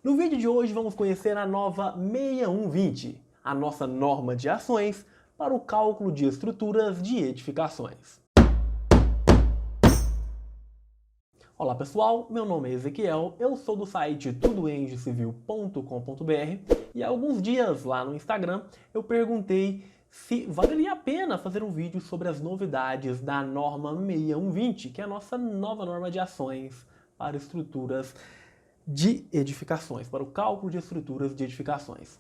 No vídeo de hoje vamos conhecer a nova 6120, a nossa norma de ações para o cálculo de estruturas de edificações. Olá pessoal, meu nome é Ezequiel, eu sou do site tudoengcivil.com.br e há alguns dias lá no Instagram eu perguntei se valeria a pena fazer um vídeo sobre as novidades da norma 6120, que é a nossa nova norma de ações para estruturas de edificações, para o cálculo de estruturas de edificações.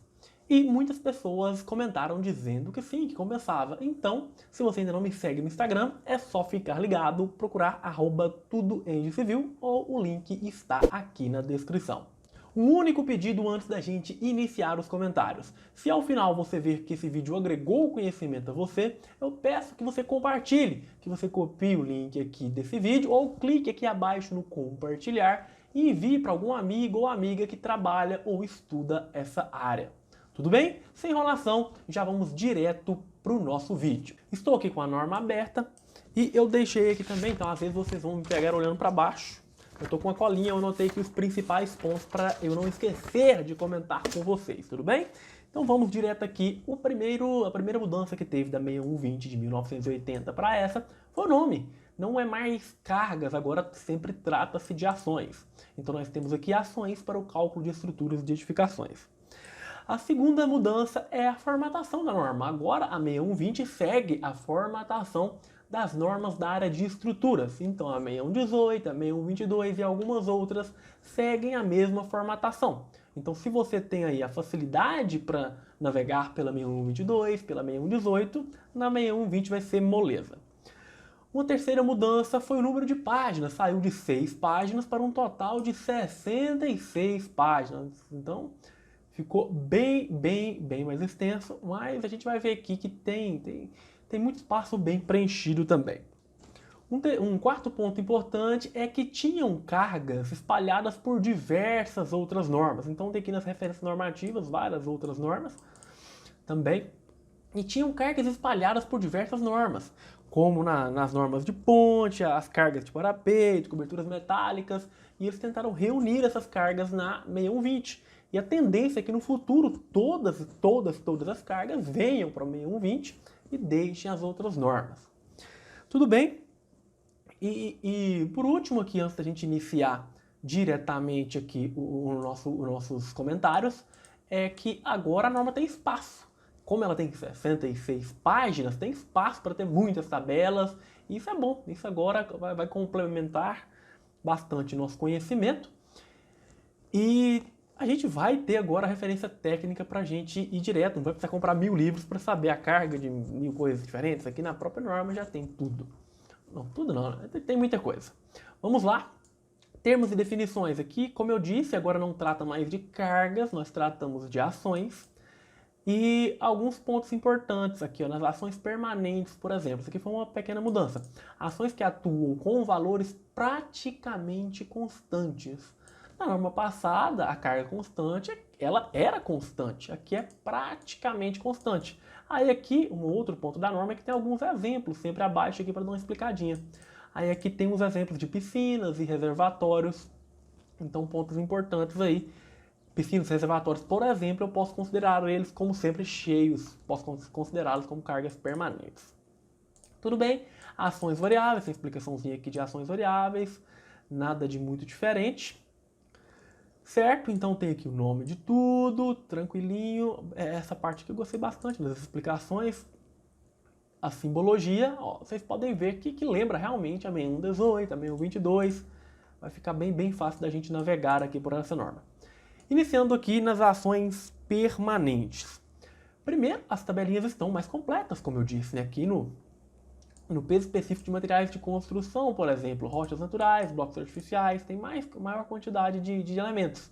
E muitas pessoas comentaram dizendo que sim, que compensava. Então, se você ainda não me segue no Instagram, é só ficar ligado, procurar @tudoengcivil ou o link está aqui na descrição. Um único pedido antes da gente iniciar os comentários. Se ao final você ver que esse vídeo agregou conhecimento a você, eu peço que você compartilhe, que você copie o link aqui desse vídeo ou clique aqui abaixo no compartilhar e envie para algum amigo ou amiga que trabalha ou estuda essa área. Tudo bem? Sem enrolação, já vamos direto para o nosso vídeo. Estou aqui com a norma aberta e eu deixei aqui também, então às vezes vocês vão me pegar olhando para baixo. Eu estou com a colinha, eu anotei aqui os principais pontos para eu não esquecer de comentar com vocês, tudo bem? Então vamos direto aqui. A primeira mudança que teve da 6120 de 1980 para essa foi o nome. Não é mais cargas, agora sempre trata-se de ações. Então nós temos aqui ações para o cálculo de estruturas de edificações. A segunda mudança é a formatação da norma. Agora a 6120 segue a formatação das normas da área de estruturas. Então a 6118, a 6122 e algumas outras seguem a mesma formatação. Então se você tem aí a facilidade para navegar pela 6122, pela 6118, na 6120 vai ser moleza. Uma terceira mudança foi o número de páginas. Saiu de 6 páginas para um total de 66 páginas. Então ficou bem mais extenso, mas a gente vai ver aqui que tem muito espaço bem preenchido também. Um quarto ponto importante é que tinham cargas espalhadas por diversas outras normas. Então tem aqui nas referências normativas várias outras normas também. E tinham cargas espalhadas por diversas normas, como nas normas de ponte, as cargas de parapeito, coberturas metálicas, e eles tentaram reunir essas cargas na 6120. E a tendência é que no futuro todas as cargas venham para o 6120 e deixem as outras normas. Tudo bem? E por último aqui, antes da gente iniciar diretamente aqui os nossos comentários, é que agora a norma tem espaço. Como ela tem 66 páginas, tem espaço para ter muitas tabelas, e isso é bom. Isso agora vai complementar bastante nosso conhecimento. E a gente vai ter agora a referência técnica para a gente ir direto. Não vai precisar comprar 1000 livros para saber a carga de 1000 coisas diferentes. Aqui na própria norma já tem tudo. Não, tudo não, né? Tem muita coisa. Vamos lá. Termos e definições aqui. Como eu disse, agora não trata mais de cargas, nós tratamos de ações. E alguns pontos importantes aqui, ó, nas ações permanentes, por exemplo. Isso aqui foi uma pequena mudança. Ações que atuam com valores praticamente constantes. Na norma passada, a carga constante, ela era constante. Aqui é praticamente constante. Aí aqui, um outro ponto da norma é que tem alguns exemplos, sempre abaixo aqui para dar uma explicadinha. Aí aqui tem os exemplos de piscinas e reservatórios. Então, pontos importantes aí. Piscinas e reservatórios, por exemplo, eu posso considerar eles como sempre cheios. Posso considerá-los como cargas permanentes. Tudo bem? Ações variáveis, tem explicaçãozinha aqui de ações variáveis. Nada de muito diferente. Certo? Então tem aqui o nome de tudo, tranquilinho. Essa parte que eu gostei bastante das explicações. A simbologia, ó, vocês podem ver que lembra realmente a 6118, a 6122. Vai ficar bem fácil da gente navegar aqui por essa norma. Iniciando aqui nas ações permanentes. Primeiro, as tabelinhas estão mais completas, como eu disse, né? Aqui no peso específico de materiais de construção, por exemplo, rochas naturais, blocos artificiais, tem maior quantidade de elementos.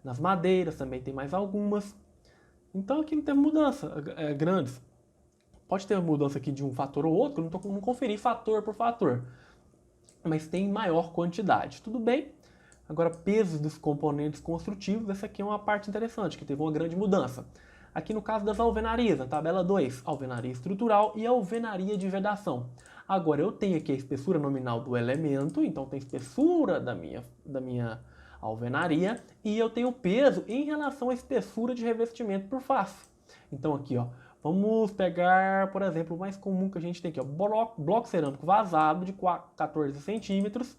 Nas madeiras também tem mais algumas. Então aqui não teve mudança grandes. Pode ter mudança aqui de um fator ou outro, não conferi fator por fator. Mas tem maior quantidade. Tudo bem? Agora, pesos dos componentes construtivos, essa aqui é uma parte interessante, que teve uma grande mudança. Aqui no caso das alvenarias, na tabela 2, alvenaria estrutural e alvenaria de vedação. Agora eu tenho aqui a espessura nominal do elemento, então tem espessura da minha alvenaria, e eu tenho peso em relação à espessura de revestimento por face. Então aqui, ó, vamos pegar, por exemplo, o mais comum que a gente tem aqui, ó, bloco cerâmico vazado de 14 centímetros.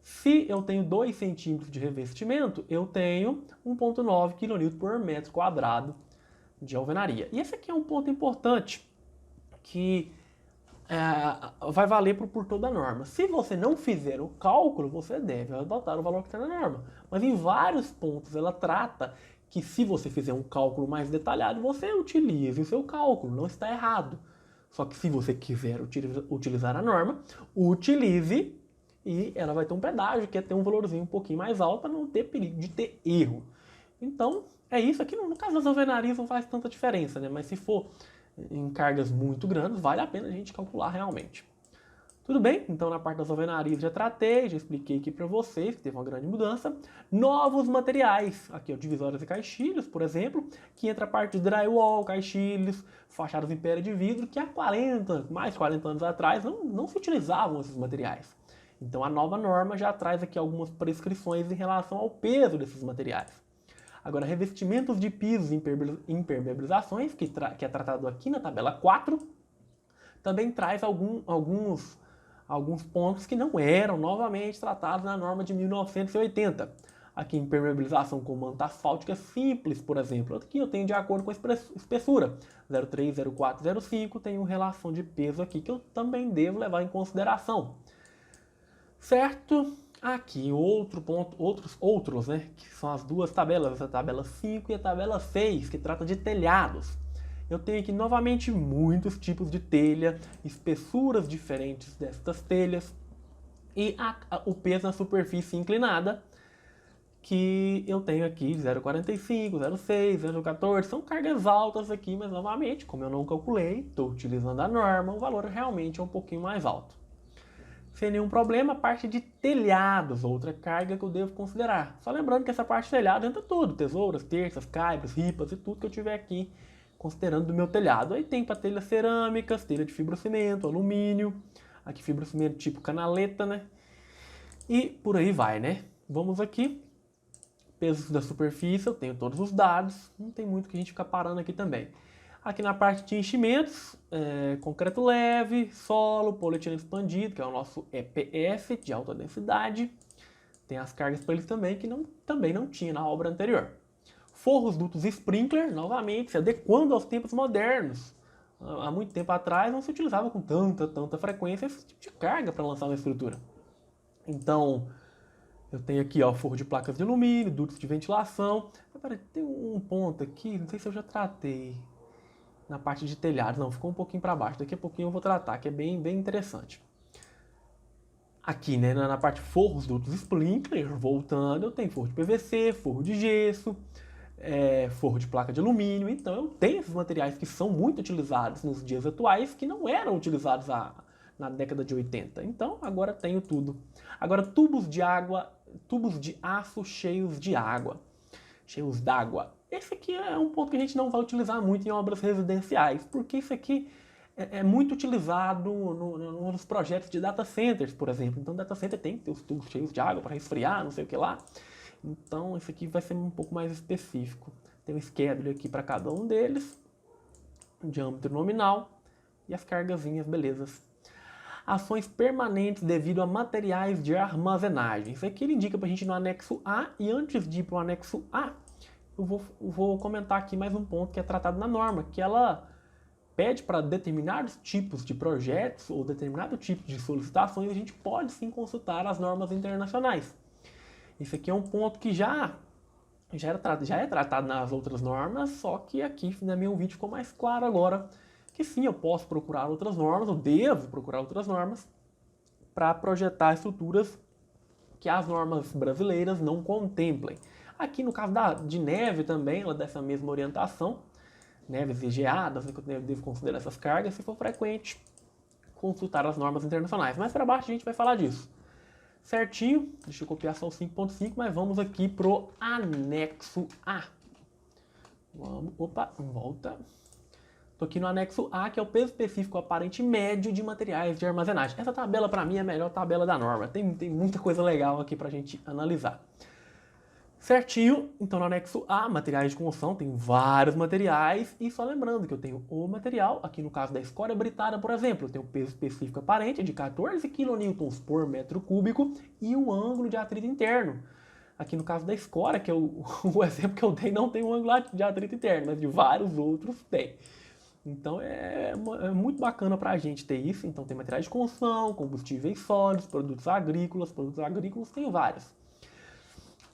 Se eu tenho 2 centímetros de revestimento, eu tenho 1,9 kN por metro quadrado de alvenaria. E esse aqui é um ponto importante que vai valer por toda a norma. Se você não fizer o cálculo, você deve adotar o valor que está na norma. Mas em vários pontos ela trata que se você fizer um cálculo mais detalhado, você utilize o seu cálculo, não está errado. Só que se você quiser utilizar a norma, utilize e ela vai ter um pedágio, que é ter um valorzinho um pouquinho mais alto para não ter perigo de ter erro. Então, é isso. Aqui no caso das alvenarias não faz tanta diferença, né? Mas se for em cargas muito grandes, vale a pena a gente calcular realmente. Tudo bem? Então na parte das alvenarias já tratei, já expliquei aqui para vocês que teve uma grande mudança. Novos materiais, aqui ó, divisórias e caixilhos, por exemplo, que entra a parte de drywall, caixilhos, fachadas em pedra de vidro, que há mais de 40 anos atrás não se utilizavam esses materiais. Então a nova norma já traz aqui algumas prescrições em relação ao peso desses materiais. Agora, revestimentos de pisos e impermeabilizações, que é tratado aqui na tabela 4, também traz alguns pontos que não eram novamente tratados na norma de 1980. Aqui, impermeabilização com manta asfáltica simples, por exemplo. Aqui eu tenho de acordo com a espessura. 0,3, 0,4, 0,5, tenho relação de peso aqui que eu também devo levar em consideração. Certo? Aqui outro ponto, outros, né, que são as duas tabelas, a tabela 5 e a tabela 6, que trata de telhados. Eu tenho aqui novamente muitos tipos de telha, espessuras diferentes destas telhas e o peso na superfície inclinada, que eu tenho aqui 0,45, 0,6, 0,14, são cargas altas aqui, mas novamente, como eu não calculei, estou utilizando a norma, o valor realmente é um pouquinho mais alto. Sem nenhum problema, a parte de telhados, outra carga que eu devo considerar. Só lembrando que essa parte de telhado entra tudo, tesouras, terças, caibros, ripas e tudo que eu tiver aqui considerando do meu telhado. Aí tem para telhas cerâmicas, telha de fibrocimento, alumínio, aqui fibrocimento tipo canaleta, né? E por aí vai, né? Vamos aqui, pesos da superfície, eu tenho todos os dados, não tem muito que a gente ficar parando aqui também. Aqui na parte de enchimentos, concreto leve, solo, polietileno expandido, que é o nosso EPF, de alta densidade. Tem as cargas para eles também, que também não tinha na obra anterior. Forros, dutos sprinkler, novamente, se adequando aos tempos modernos. Há muito tempo atrás não se utilizava com tanta frequência esse tipo de carga para lançar uma estrutura. Então, eu tenho aqui ó, forro de placas de alumínio, dutos de ventilação. Agora, tem um ponto aqui, não sei se eu já tratei na parte de telhado, não, ficou um pouquinho para baixo, daqui a pouquinho eu vou tratar, que é bem interessante. Aqui, né, na parte forros, dutos sprinkler, voltando, eu tenho forro de PVC, forro de gesso, forro de placa de alumínio, então eu tenho esses materiais que são muito utilizados nos dias atuais, que não eram utilizados na década de 80, então agora tenho tudo. Agora, tubos de aço cheios d'água. Esse aqui é um ponto que a gente não vai utilizar muito em obras residenciais, porque isso aqui é muito utilizado nos projetos de data centers, por exemplo. Então, data center tem que ter os tubos cheios de água para resfriar, não sei o que lá. Então, esse aqui vai ser um pouco mais específico. Tem um schedule aqui para cada um deles, um diâmetro nominal e as cargazinhas, belezas. Ações permanentes devido a materiais de armazenagem. Isso aqui ele indica para a gente ir no anexo A, e antes de ir para o anexo A, eu vou comentar aqui mais um ponto que é tratado na norma, que ela pede para determinados tipos de projetos ou determinado tipo de solicitações, a gente pode sim consultar as normas internacionais. Isso aqui é um ponto que já é tratado nas outras normas, só que aqui na minha vídeo ficou mais claro agora que sim, eu posso procurar outras normas, eu devo procurar outras normas para projetar estruturas que as normas brasileiras não contemplem. Aqui no caso de neve também, ela dá essa mesma orientação, neves e geadas, né, que eu devo considerar essas cargas, se for frequente, consultar as normas internacionais. Mais para baixo a gente vai falar disso. Certinho, deixa eu copiar só o 5.5, mas vamos aqui pro anexo A. Volta. Estou aqui no anexo A, que é o peso específico aparente médio de materiais de armazenagem. Essa tabela para mim é a melhor tabela da norma, tem muita coisa legal aqui para a gente analisar. Certinho, então no anexo A, materiais de construção, tem vários materiais, e só lembrando que eu tenho o material, aqui no caso da escória britada, por exemplo, eu tenho o peso específico aparente de 14 kN por metro cúbico e o ângulo de atrito interno. Aqui no caso da escória, que é o exemplo que eu dei, não tem um ângulo de atrito interno, mas de vários outros tem. Então é muito bacana para a gente ter isso. Então tem materiais de construção, combustíveis sólidos, produtos agrícolas tem vários.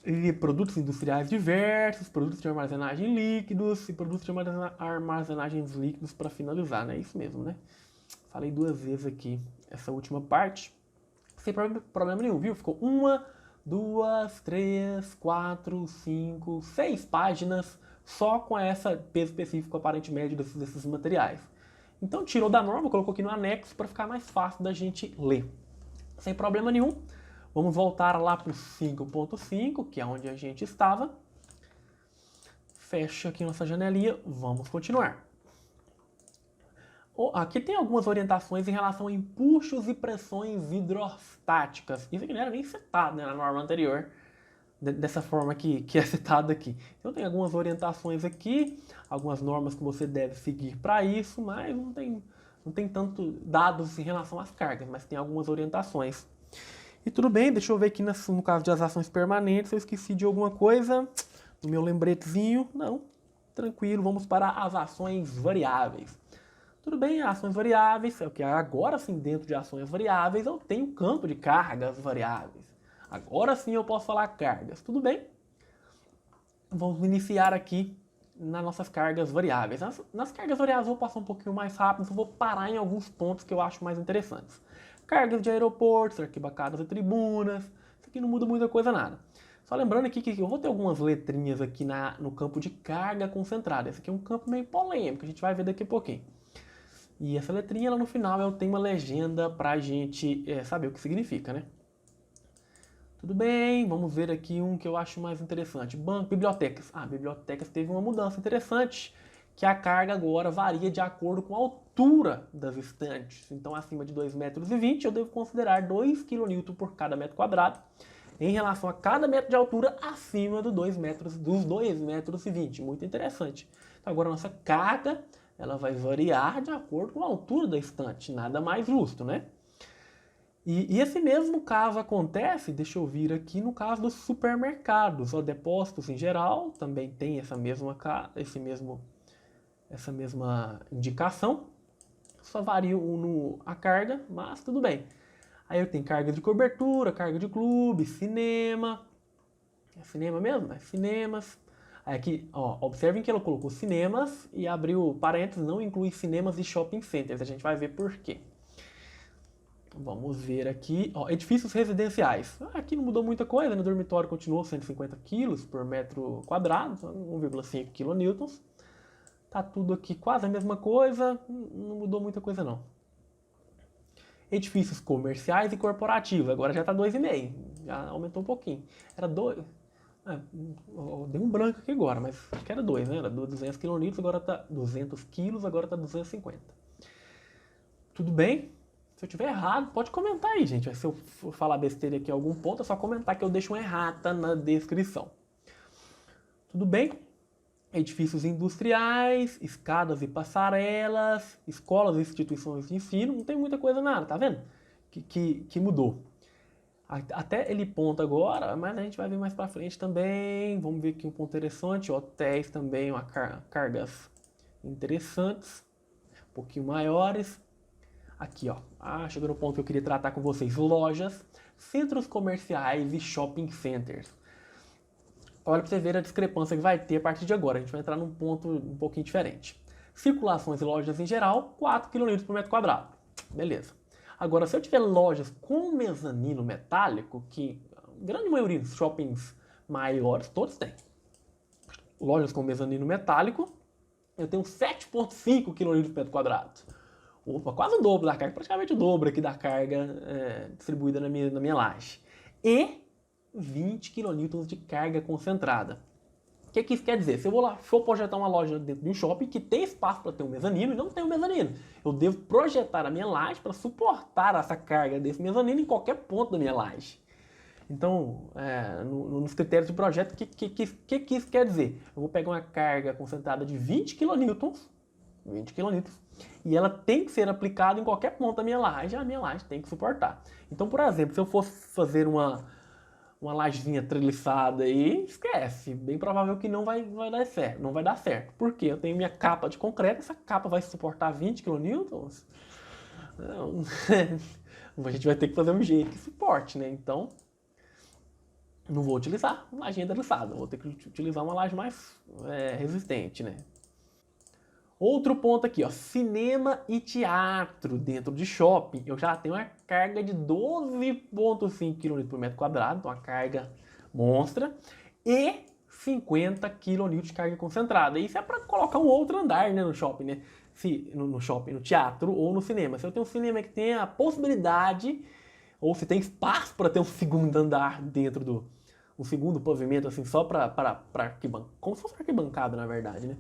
E produtos industriais diversos, produtos de armazenagem líquidos e produtos de armazenagens líquidos para finalizar, né? Isso mesmo, né? Falei duas vezes aqui essa última parte, sem problema nenhum, viu? Ficou 1, 2, 3, 4, 5, 6 páginas só com essa peso específico aparente médio desses materiais. Então tirou da norma, colocou aqui no anexo para ficar mais fácil da gente ler. Sem problema nenhum. Vamos voltar lá para o 5.5, que é onde a gente estava. Fecha aqui nossa janelinha, vamos continuar. Aqui tem algumas orientações em relação a empuxos e pressões hidrostáticas. Isso aqui não era nem citado, né, na norma anterior, dessa forma que é citado aqui. Então tem algumas orientações aqui, algumas normas que você deve seguir para isso, mas não tem tanto dados em relação às cargas, mas tem algumas orientações. E tudo bem, deixa eu ver aqui no caso de as ações permanentes, eu esqueci de alguma coisa no meu lembretezinho. Não, tranquilo, vamos para as ações variáveis. Tudo bem, ações variáveis, é o que agora sim, dentro de ações variáveis, eu tenho campo de cargas variáveis. Agora sim eu posso falar cargas, tudo bem? Vamos iniciar aqui nas nossas cargas variáveis. Nas cargas variáveis eu vou passar um pouquinho mais rápido, eu vou parar em alguns pontos que eu acho mais interessantes. Cargas de aeroportos, arquibancadas e tribunas, isso aqui não muda muita coisa nada. Só lembrando aqui que eu vou ter algumas letrinhas aqui no campo de carga concentrada. Esse aqui é um campo meio polêmico, a gente vai ver daqui a pouquinho. E essa letrinha lá no final ela tem uma legenda pra gente saber o que significa, né? Tudo bem, vamos ver aqui um que eu acho mais interessante. Banco, bibliotecas. Bibliotecas teve uma mudança interessante, que a carga agora varia de acordo com a altura das estantes. Então, acima de 2,20 metros, eu devo considerar 2 kN por cada metro quadrado, em relação a cada metro de altura acima dos 2,20 metros. Muito interessante. Então, agora a nossa carga ela vai variar de acordo com a altura da estante. Nada mais justo, né? E esse mesmo caso acontece, deixa eu vir aqui, no caso dos supermercados. Depósitos em geral também tem essa mesma indicação. Só varia a carga, mas tudo bem. Aí eu tenho carga de cobertura, carga de clube, cinema. É cinema mesmo? É cinemas. Aí aqui, observem que ela colocou cinemas e abriu parênteses, não inclui cinemas e shopping centers. A gente vai ver por quê. Vamos ver aqui, edifícios residenciais. Aqui não mudou muita coisa, no dormitório continuou 150 kg por metro quadrado, 1,5 kN. Tá tudo aqui quase a mesma coisa, não mudou muita coisa não. Edifícios comerciais e corporativos, agora já tá 2,5, já aumentou um pouquinho. Era 2, deu um branco aqui agora, mas acho que era 2, né? Era 200 kN, agora tá 200 kg, agora tá 250. Tudo bem? Se eu tiver errado, pode comentar aí, gente. Se eu for falar besteira aqui em algum ponto, é só comentar que eu deixo uma errata na descrição. Tudo bem? Edifícios industriais, escadas e passarelas, escolas e instituições de ensino, não tem muita coisa nada, tá vendo? Que mudou. Até ele ponta agora, mas a gente vai ver mais pra frente também. Vamos ver aqui um ponto interessante, hotéis também, cargas interessantes, um pouquinho maiores. Aqui, chegou no ponto que eu queria tratar com vocês. Lojas, centros comerciais e shopping centers. Olha para você ver a discrepância que vai ter a partir de agora. A gente vai entrar num ponto um pouquinho diferente. Circulações e lojas em geral, 4 kN por metro quadrado. Beleza. Agora, se eu tiver lojas com mezanino metálico, que a grande maioria dos shoppings maiores, todos têm. Lojas com mezanino metálico, eu tenho 7,5 kN por metro quadrado. Opa, quase o dobro da carga, praticamente o dobro aqui da carga distribuída na minha laje. E 20 kN de carga concentrada. O que isso quer dizer? Se eu for projetar uma loja dentro de um shopping que tem espaço para ter um mezanino e não tem um mezanino, eu devo projetar a minha laje para suportar essa carga desse mezanino em qualquer ponto da minha laje. Então, nos critérios de projeto, o que isso quer dizer? Eu vou pegar uma carga concentrada de 20 kN, 20 kN, e ela tem que ser aplicada em qualquer ponto da minha laje, a minha laje tem que suportar. Então, por exemplo, se eu fosse fazer uma lajezinha treliçada aí, esquece. Bem provável que não vai dar certo. Não vai dar certo. Por quê? Eu tenho minha capa de concreto, essa capa vai suportar 20 kN. A gente vai ter que fazer um jeito que suporte, né? Então, não vou utilizar uma lajinha treliçada. Vou ter que utilizar uma laje mais resistente, né? Outro ponto aqui, ó, cinema e teatro dentro de shopping. Eu já tenho uma carga de 12,5 kN por metro quadrado, então uma carga monstra, e 50 kN de carga concentrada. Isso é para colocar um outro andar, né, no shopping, né? No shopping, no teatro ou no cinema. Se eu tenho um cinema que tem a possibilidade, ou se tem espaço para ter um segundo andar dentro um segundo pavimento, assim, só para arquibancada, como se fosse arquibancada, na verdade, né?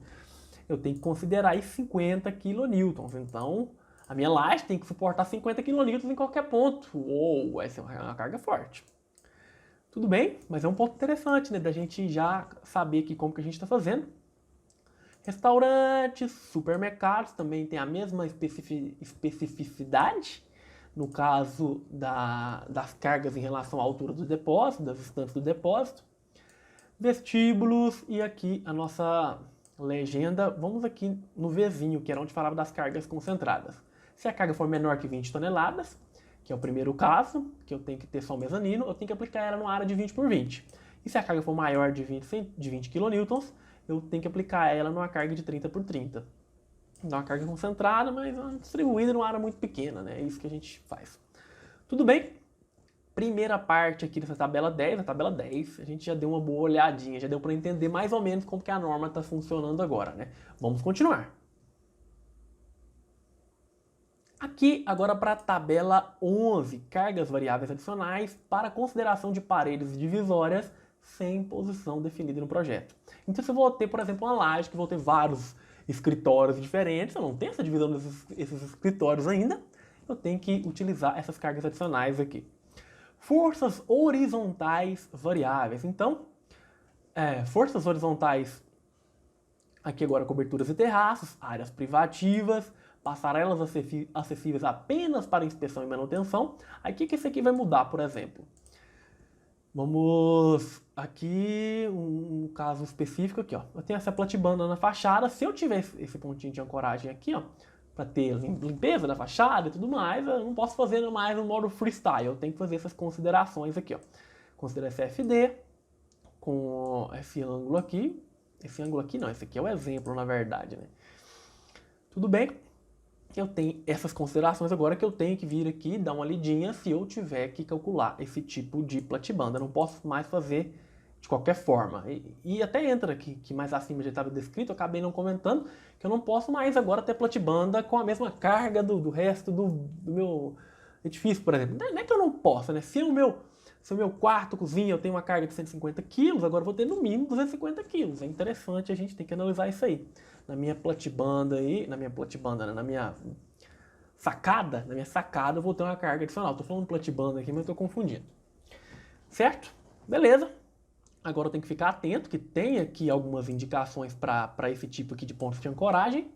Eu tenho que considerar aí 50 kN. Então, a minha laje tem que suportar 50 kN em qualquer ponto. Ou essa é uma carga forte. Tudo bem, mas é um ponto interessante, né? Da gente já saber aqui como que a gente está fazendo. Restaurantes, supermercados também tem a mesma especificidade. No caso das cargas em relação à altura do depósito, das estantes do depósito. Vestíbulos e aqui a nossa legenda, vamos aqui no Vzinho, que era onde falava das cargas concentradas. Se a carga for menor que 20 toneladas, que é o primeiro caso, que eu tenho que ter só o mezanino, eu tenho que aplicar ela numa área de 20 por 20. E se a carga for maior de 20 kN, eu tenho que aplicar ela numa carga de 30 por 30. Dá uma carga concentrada, mas distribuída numa área muito pequena, né? É isso que a gente faz. Tudo bem? Primeira parte aqui dessa tabela 10, a tabela 10, a gente já deu uma boa olhadinha, já deu para entender mais ou menos como que a norma está funcionando agora, né? Vamos continuar. Aqui agora para a tabela 11, cargas variáveis adicionais para consideração de paredes divisórias sem posição definida no projeto. Então se eu vou ter, por exemplo, uma laje que vou ter vários escritórios diferentes, eu não tenho essa divisão desses escritórios ainda, eu tenho que utilizar essas cargas adicionais aqui. Forças horizontais variáveis. Então, forças horizontais, aqui agora coberturas e terraços, áreas privativas, passarelas acessíveis apenas para inspeção e manutenção. Aqui que esse aqui vai mudar, por exemplo. Vamos aqui, um caso específico aqui, ó. Eu tenho essa platibanda na fachada. Se eu tiver esse pontinho de ancoragem aqui, ó, para ter limpeza da fachada e tudo mais, eu não posso fazer mais no modo freestyle. Eu tenho que fazer essas considerações aqui, ó. Considerar esse FD com esse ângulo aqui. Esse ângulo aqui não, esse aqui é o exemplo, na verdade, né? Tudo bem? Eu tenho essas considerações agora que eu tenho que vir aqui e dar uma lidinha se eu tiver que calcular esse tipo de platibanda. Eu não posso mais fazer de qualquer forma. E até entra aqui, que mais acima já estava descrito, eu acabei não comentando, que eu não posso mais agora ter platibanda com a mesma carga do resto do meu edifício, por exemplo. Não é que eu não possa, né? Se o meu quarto, cozinha, eu tenho uma carga de 150 kg, agora eu vou ter no mínimo 250 kg. É interessante, a gente tem que analisar isso aí. Na minha sacada eu vou ter uma carga adicional. Tô falando platibanda aqui, mas tô confundindo. Certo? Beleza. Agora eu tenho que ficar atento que tem aqui algumas indicações para esse tipo aqui de pontos de ancoragem.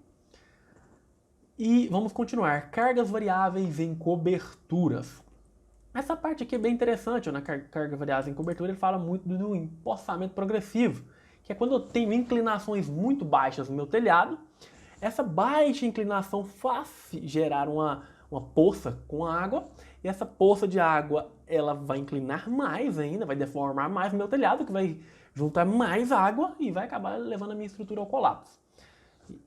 E vamos continuar. Cargas variáveis em coberturas. Essa parte aqui é bem interessante, na carga variável em cobertura ele fala muito do empossamento progressivo, que é quando eu tenho inclinações muito baixas no meu telhado, essa baixa inclinação faz gerar uma poça com água, e essa poça de água ela vai inclinar mais ainda, vai deformar mais o meu telhado, que vai juntar mais água e vai acabar levando a minha estrutura ao colapso.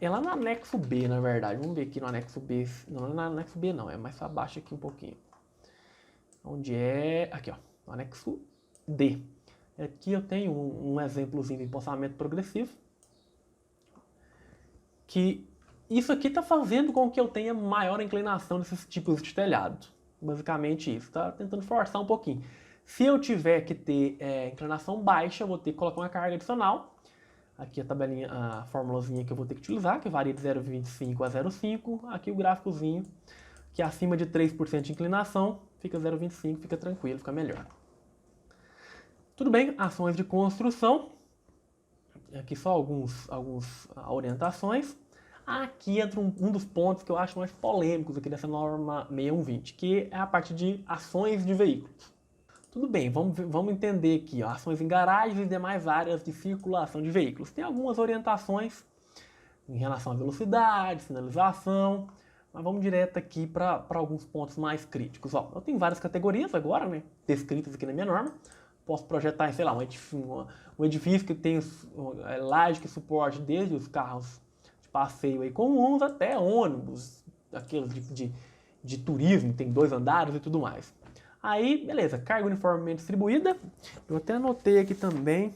É lá no anexo B, na verdade. Vamos ver aqui no anexo B. Não é no anexo B não, é mais para baixo aqui um pouquinho. Onde é... Aqui, ó. No anexo D. Aqui eu tenho um exemplozinho de empossamento progressivo. Que isso aqui está fazendo com que eu tenha maior inclinação desses tipos de telhado. Basicamente isso. Está tentando forçar um pouquinho. Se eu tiver que ter inclinação baixa, eu vou ter que colocar uma carga adicional. Aqui a tabelinha, a formulazinha que eu vou ter que utilizar, que varia de 0,25 a 0,5. Aqui o gráficozinho, que acima de 3% de inclinação, fica 0,25, fica tranquilo, fica melhor. Tudo bem, ações de construção. Aqui só algumas orientações. Aqui entra um dos pontos que eu acho mais polêmicos aqui dessa norma 6120, que é a parte de ações de veículos. Tudo bem, vamos entender aqui, ó, ações em garagens e demais áreas de circulação de veículos. Tem algumas orientações em relação à velocidade, sinalização, mas vamos direto aqui para alguns pontos mais críticos. Ó, eu tenho várias categorias agora, né, descritas aqui na minha norma. Posso projetar, sei lá, um edifício que tem laje que suporte desde os carros de passeio aí comuns até ônibus, aqueles de turismo, tem 2 andares e tudo mais. Aí, beleza, carga uniformemente distribuída. Eu até anotei aqui também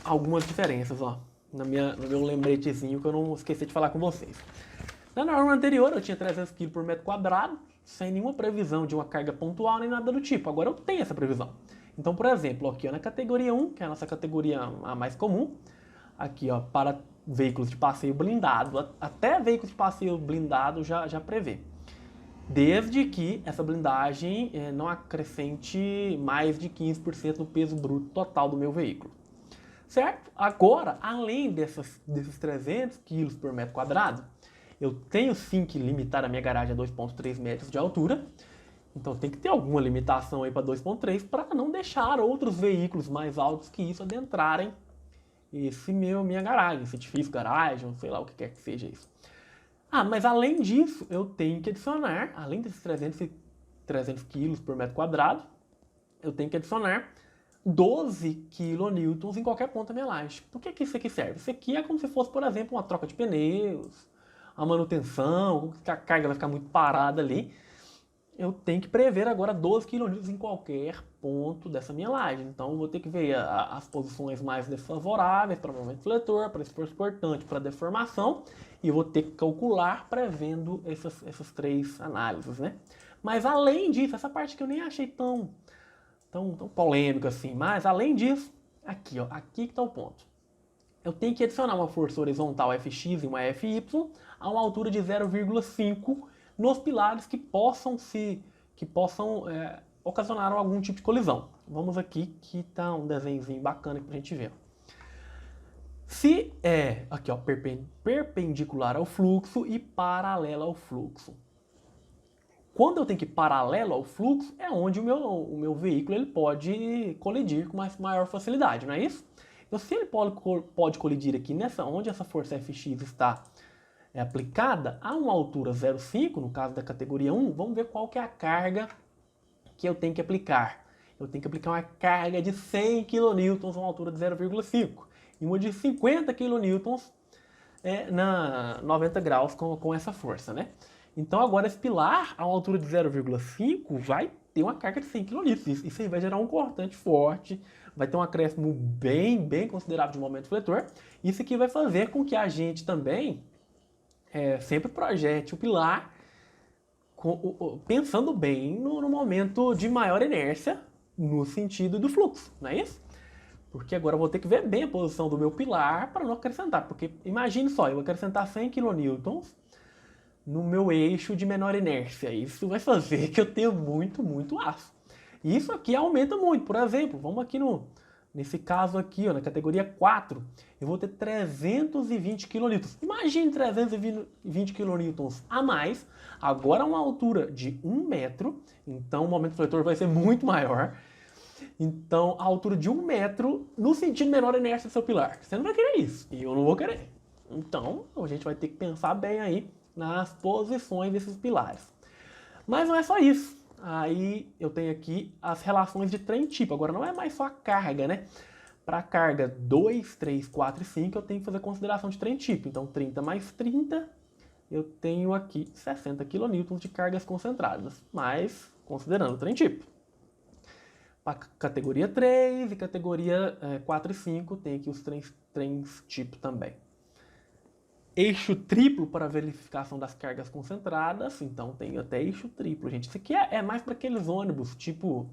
algumas diferenças, ó, no meu lembretezinho que eu não esqueci de falar com vocês. Na norma anterior eu tinha 300 kg por metro quadrado, sem nenhuma previsão de uma carga pontual nem nada do tipo. Agora eu tenho essa previsão. Então, por exemplo, aqui ó, na categoria 1, que é a nossa categoria a mais comum, aqui ó, para veículos de passeio blindado, até veículos de passeio blindado já prevê. Desde que essa blindagem não acrescente mais de 15% no peso bruto total do meu veículo. Certo? Agora, além desses 300 kg por metro quadrado, eu tenho sim que limitar a minha garagem a 2,3 metros de altura. Então tem que ter alguma limitação aí para 2,3 para não deixar outros veículos mais altos que isso adentrarem minha garagem, esse edifício, garagem, sei lá o que quer que seja isso. Ah, mas além disso, eu tenho que adicionar, além desses 300 kg por metro quadrado, eu tenho que adicionar 12 kN em qualquer ponto da minha laje. Por que isso aqui serve? Isso aqui é como se fosse, por exemplo, uma troca de pneus, a manutenção, que a carga vai ficar muito parada ali. Eu tenho que prever agora 12 kN em qualquer ponto dessa minha laje. Então eu vou ter que ver as posições mais desfavoráveis para o momento fletor, para esforço cortante, para deformação, e eu vou ter que calcular prevendo essas 3 análises, né? Mas além disso, essa parte que eu nem achei tão polêmica assim, mas além disso, aqui ó, aqui que está o ponto. Eu tenho que adicionar uma força horizontal Fx e uma Fy a uma altura de 0,5 nos pilares que possam ocasionar algum tipo de colisão. Vamos aqui que está um desenhozinho bacana para a gente ver. Se é aqui ó, perpendicular ao fluxo e paralela ao fluxo. Quando eu tenho que ir paralelo ao fluxo, é onde o meu veículo ele pode colidir com maior facilidade, não é isso? Então, se ele pode colidir aqui onde essa força Fx está aplicada, a uma altura 0,5, no caso da categoria 1, vamos ver qual que é a carga que eu tenho que aplicar. Eu tenho que aplicar uma carga de 100 kN a uma altura de 0,5 e uma de 50 kN na 90 graus com essa força, né? Então agora esse pilar, a uma altura de 0,5, vai ter uma carga de 100 kN. Isso aí vai gerar um cortante forte, vai ter um acréscimo bem considerável de momento fletor. Isso aqui vai fazer com que a gente também sempre projete o pilar pensando bem no momento de maior inércia no sentido do fluxo, não é isso? Porque agora eu vou ter que ver bem a posição do meu pilar para não acrescentar. Porque imagine só, eu acrescentar 100 kN no meu eixo de menor inércia. Isso vai fazer que eu tenha muito aço. E isso aqui aumenta muito. Por exemplo, vamos aqui nesse caso aqui, ó, na categoria 4, eu vou ter 320 kN. Imagine 320 kN a mais, agora a uma altura de 1 metro, então o momento fletor vai ser muito maior. Então, a altura de 1 metro no sentido menor inércia do seu pilar. Você não vai querer isso, e eu não vou querer. Então, a gente vai ter que pensar bem aí nas posições desses pilares. Mas não é só isso. Aí eu tenho aqui as relações de trem tipo. Agora não é mais só a carga, né? Para a carga 2, 3, 4 e 5 eu tenho que fazer consideração de trem tipo. Então 30 mais 30, eu tenho aqui 60 kN de cargas concentradas. Mas considerando o trem tipo. Para categoria 3 e categoria 4 e 5 tem aqui os trens tipo também. Eixo triplo para verificação das cargas concentradas, então tem até eixo triplo, gente. Isso aqui é mais para aqueles ônibus, tipo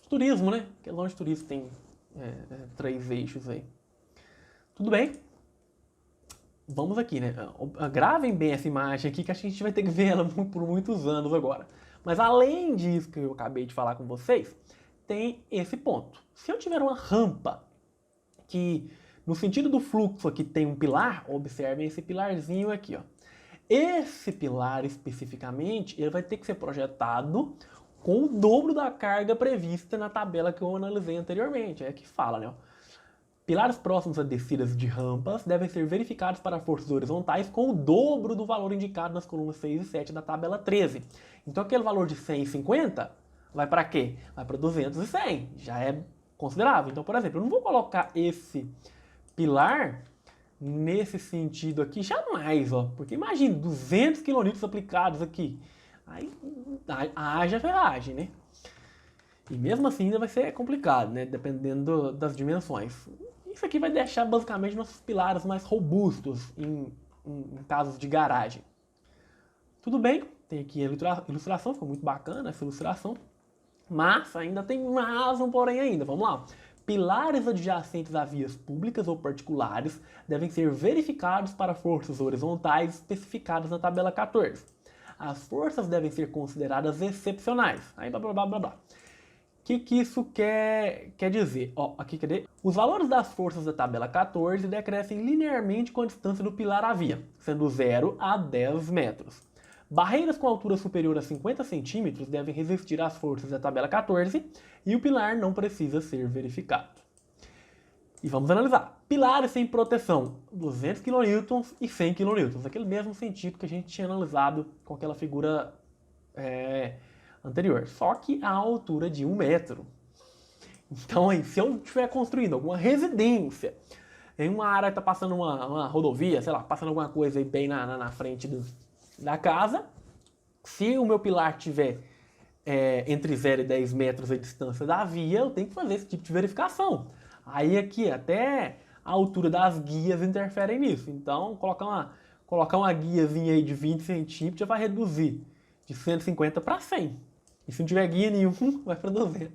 turismo, né? Aqueles ônibus turismo tem 3 eixos aí. Tudo bem? vamos aqui, né? Gravem bem essa imagem aqui que a gente vai ter que ver ela por muitos anos agora. Mas além disso que eu acabei de falar com vocês, tem esse ponto. Se eu tiver uma rampa que no sentido do fluxo aqui tem um pilar, observem esse pilarzinho aqui, ó. Esse pilar especificamente, ele vai ter que ser projetado com o dobro da carga prevista na tabela que eu analisei anteriormente. É que fala, né? Ó. Pilares próximos a descidas de rampas devem ser verificados para forças horizontais com o dobro do valor indicado nas colunas 6 e 7 da tabela 13. Então aquele valor de 150 vai para quê? Vai para 200 e 100. Já é considerável. Então, por exemplo, eu não vou colocar esse pilar nesse sentido aqui jamais, ó. Porque imagine, 200 kN aplicados aqui. Aí haja ferragem, né? E mesmo assim ainda vai ser complicado, né? Dependendo das dimensões. Isso aqui vai deixar basicamente nossos pilares mais robustos em casos de garagem. Tudo bem, tem aqui a ilustração, ficou muito bacana essa ilustração. Mas ainda tem mais um porém ainda, vamos lá. Pilares adjacentes a vias públicas ou particulares devem ser verificados para forças horizontais especificadas na tabela 14. As forças devem ser consideradas excepcionais. Aí blá blá blá blá blá. O que isso quer dizer? Ó, aqui, cadê? Os valores das forças da tabela 14 decrescem linearmente com a distância do pilar à via, sendo 0 a 10 metros. Barreiras com altura superior a 50 centímetros devem resistir às forças da tabela 14 e o pilar não precisa ser verificado. E vamos analisar. Pilares sem proteção, 200 kN e 100 kN. Aquele mesmo sentido que a gente tinha analisado com aquela figura anterior. Só que a altura de 1 metro. Então, aí, se eu estiver construindo alguma residência em uma área que está passando uma rodovia, sei lá, passando alguma coisa aí bem na frente da casa, se o meu pilar tiver entre 0 e 10 metros a distância da via, eu tenho que fazer esse tipo de verificação. Aí aqui, até a altura das guias interfere nisso. Então, colocar uma guiazinha aí de 20 centímetros já vai reduzir de 150 para 100. E se não tiver guia nenhum, vai para 200.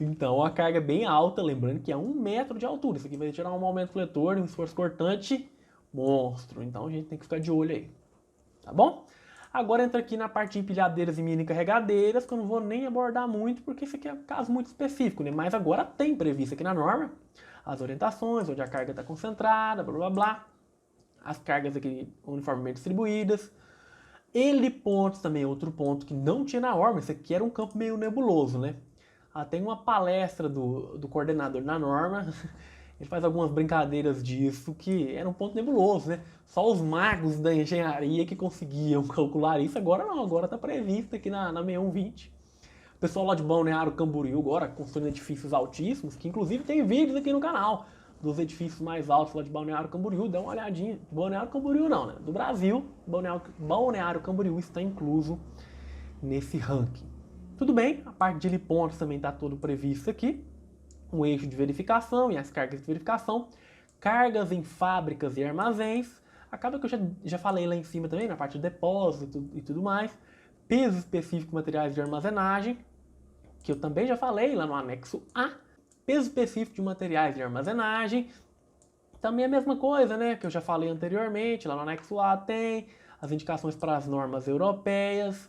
Então, a carga é bem alta, lembrando que é 1 metro de altura. Isso aqui vai tirar um aumento coletor, um esforço cortante monstro. Então, a gente tem que ficar de olho aí. Tá bom? Agora entra aqui na parte de empilhadeiras e mini carregadeiras, que eu não vou nem abordar muito, porque isso aqui é um caso muito específico, né? Mas agora tem previsto aqui na norma as orientações, onde a carga está concentrada, blá blá blá. As cargas aqui uniformemente distribuídas. Helipontos também é outro ponto que não tinha na norma. Isso aqui era um campo meio nebuloso, né? Tem uma palestra do coordenador na norma. Ele faz algumas brincadeiras disso, que era um ponto nebuloso, né? Só os magos da engenharia que conseguiam calcular isso. Agora não, agora está previsto aqui na 6120. O pessoal lá de Balneário Camboriú agora construindo edifícios altíssimos, que inclusive tem vídeos aqui no canal dos edifícios mais altos lá de Balneário Camboriú. Dá uma olhadinha. Balneário Camboriú não, né? Do Brasil, Balneário Camboriú está incluso nesse ranking. Tudo bem, a parte de helipontos também está todo previsto aqui. Um eixo de verificação e as cargas de verificação, cargas em fábricas e armazéns, acaba que eu já falei lá em cima também, na parte de depósito e tudo mais, peso específico de materiais de armazenagem, que eu também já falei lá no anexo A, peso específico de materiais de armazenagem, também a mesma coisa, né, que eu já falei anteriormente, lá no anexo A tem as indicações para as normas europeias.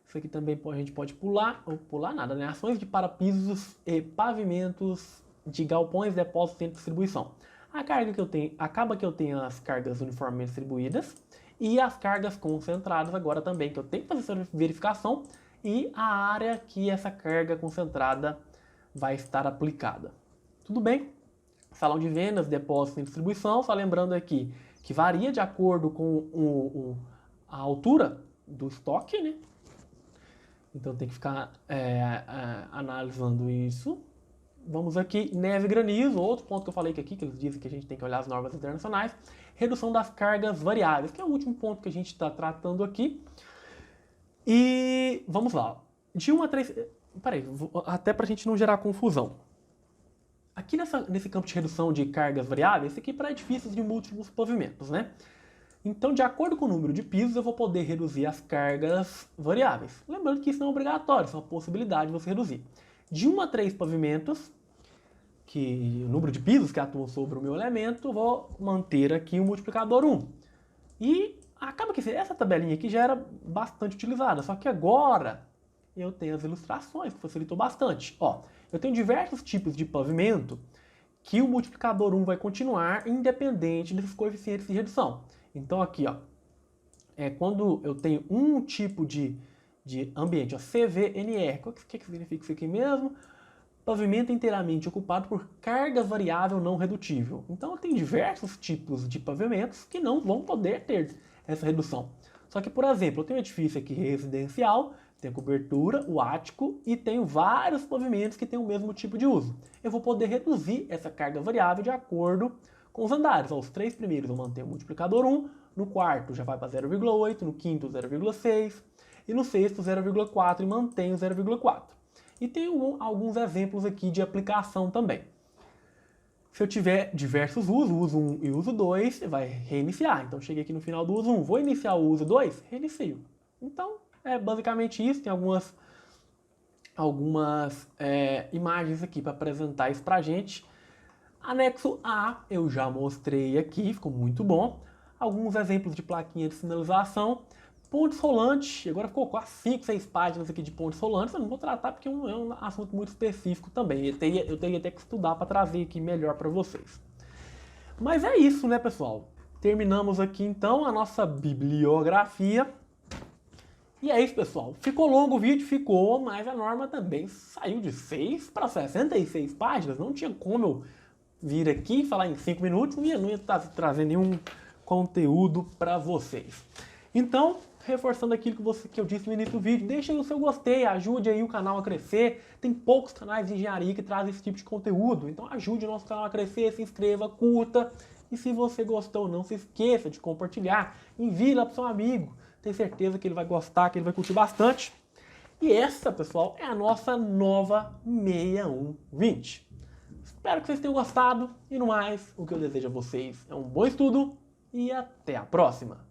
Isso aqui também a gente pode pular, ou pular nada, né? Ações de parapisos e pavimentos de galpões, depósitos e distribuição. A carga que eu tenho, acaba que eu tenho as cargas uniformemente distribuídas e as cargas concentradas agora também, que eu tenho que fazer essa verificação e a área que essa carga concentrada vai estar aplicada. Tudo bem? Salão de vendas, depósito e distribuição, só lembrando aqui que varia de acordo com a altura do estoque, né? Então tem que ficar analisando isso. Vamos aqui, neve e granizo, outro ponto que eu falei aqui, que eles dizem que a gente tem que olhar as normas internacionais. Redução das cargas variáveis, que é o último ponto que a gente está tratando aqui. E vamos lá. De 1 a 3... Peraí, até para a gente não gerar confusão. Aqui nesse campo de redução de cargas variáveis, esse aqui é para edifícios de múltiplos pavimentos, né? Então, de acordo com o número de pisos, eu vou poder reduzir as cargas variáveis. Lembrando que isso não é obrigatório, isso é uma possibilidade de você reduzir. De 1 a 3 pavimentos, o número de pisos que atuam sobre o meu elemento, vou manter aqui o multiplicador 1. E acaba que essa tabelinha aqui já era bastante utilizada, só que agora eu tenho as ilustrações, que facilitou bastante. Ó, eu tenho diversos tipos de pavimento que o multiplicador 1 vai continuar independente desses coeficientes de redução. Então aqui, ó, quando eu tenho um tipo de ambiente, ó, CVNR, o que significa isso aqui mesmo? Pavimento inteiramente ocupado por carga variável não redutível. Então tem diversos tipos de pavimentos que não vão poder ter essa redução. Só que, por exemplo, eu tenho um edifício aqui residencial, tem cobertura, o ático, e tenho vários pavimentos que têm o mesmo tipo de uso. Eu vou poder reduzir essa carga variável de acordo com os andares. Os 3 primeiros eu mantenho o multiplicador 1, no quarto já vai para 0,8, no quinto 0,6 e no sexto 0,4 e mantenho 0,4. E tem alguns exemplos aqui de aplicação também. Se eu tiver diversos usos, uso 1 e uso 2, você vai reiniciar. Então, cheguei aqui no final do uso 1, vou iniciar o uso 2, reinicio. Então, é basicamente isso. Tem algumas imagens aqui para apresentar isso pra gente. Anexo A, eu já mostrei aqui, ficou muito bom. Alguns exemplos de plaquinha de sinalização. Pontes rolantes, agora ficou quase 5, 6 páginas aqui de pontes rolantes, eu não vou tratar porque é um assunto muito específico também, eu teria até que estudar para trazer aqui melhor para vocês. Mas é isso, né, pessoal? Terminamos aqui então a nossa bibliografia. E é isso, pessoal. Ficou longo o vídeo? Ficou, mas a norma também saiu de 6 para 66 páginas, não tinha como eu vir aqui e falar em 5 minutos, não ia trazer nenhum conteúdo para vocês. Então, reforçando aquilo que eu disse no início do vídeo, deixa aí o seu gostei, ajude aí o canal a crescer. Tem poucos canais de engenharia que trazem esse tipo de conteúdo, então ajude o nosso canal a crescer, se inscreva, curta. E se você gostou, não se esqueça de compartilhar, envie lá para seu amigo. Tenho certeza que ele vai gostar, que ele vai curtir bastante. E essa, pessoal, é a nossa nova 6120. Espero que vocês tenham gostado e no mais, o que eu desejo a vocês é um bom estudo e até a próxima.